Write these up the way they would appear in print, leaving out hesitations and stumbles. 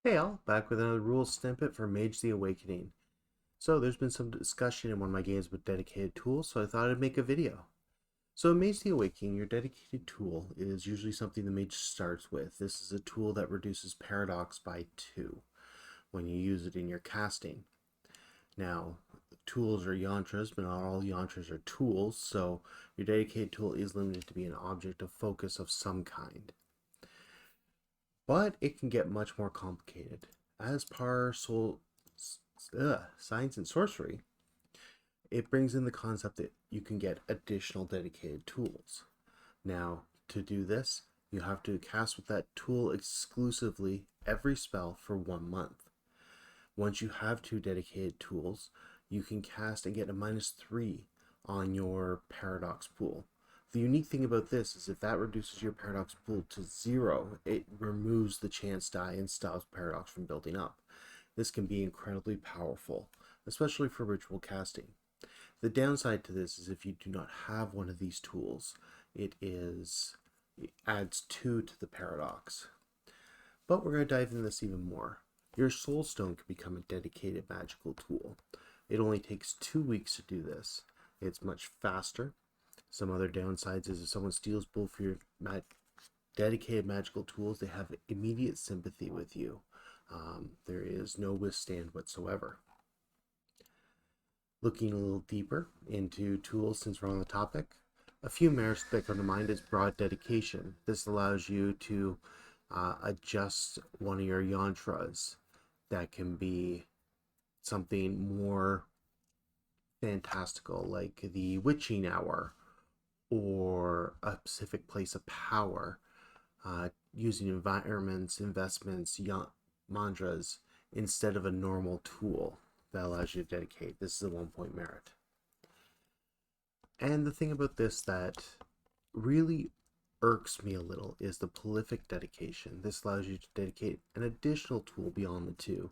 Hey all, back with another rules snippet for Mage the Awakening. So there's been some discussion in one of my games with dedicated tools, so I thought I'd make a video. So in Mage the Awakening, your dedicated tool is usually something the mage starts with. This is a tool that reduces paradox by 2 when you use it in your casting. Now, tools are yantras, but not all yantras are tools, so your dedicated tool is limited to be an object of focus of some kind. But it can get much more complicated. As per Science and Sorcery, it brings in the concept that you can get additional dedicated tools. Now, to do this, you have to cast with that tool exclusively every spell for 1 month. Once you have 2 dedicated tools, you can cast and get a -3 on your paradox pool. The unique thing about this is if that reduces your paradox pool to 0, it removes the chance die and stops paradox from building up. This can be incredibly powerful, especially for ritual casting. The downside to this is if you do not have one of these tools, it adds 2 to the paradox. But we're going to dive into this even more. Your soulstone can become a dedicated magical tool. It only takes 2 weeks to do this. It's much faster. Some other downsides is if someone steals both your dedicated magical tools, they have immediate sympathy with you. There is no withstand whatsoever. Looking a little deeper into tools since we're on the topic, a few merits that come to mind is broad dedication. This allows you to adjust one of your yantras that can be something more fantastical, like the witching hour or a specific place of power, using environments, investments, mantras instead of a normal tool that allows you to dedicate. This is a 1 point merit. And the thing about this that really irks me a little is the prolific dedication. This allows you to dedicate an additional tool beyond the 2,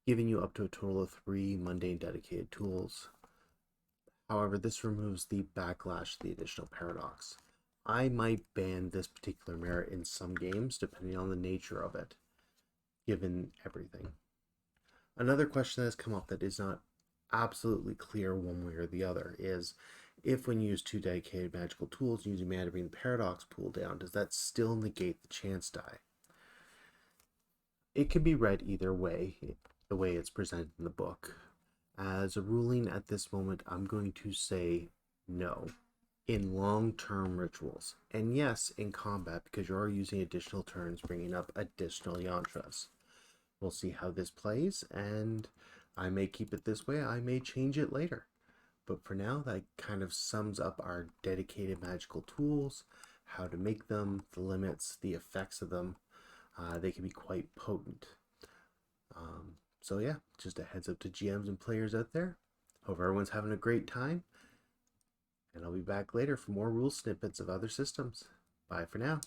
giving you up to a total of 3 mundane dedicated tools. However, this removes the backlash to the additional paradox. I might ban this particular merit in some games, depending on the nature of it, given everything. Another question that has come up that is not absolutely clear one way or the other is, if when you use 2 dedicated magical tools using mana to bring the paradox pool down, does that still negate the chance die? It can be read either way, the way it's presented in the book. As a ruling at this moment, I'm going to say no in long-term rituals, and yes in combat because you are using additional turns bringing up additional yantras. We'll see how this plays, and I may keep it this way, I may change it later. But for now, that kind of sums up our dedicated magical tools, how to make them, the limits, the effects of them. They can be quite potent. So yeah, just a heads up to GMs and players out there. Hope everyone's having a great time, and I'll be back later for more rule snippets of other systems. Bye for now.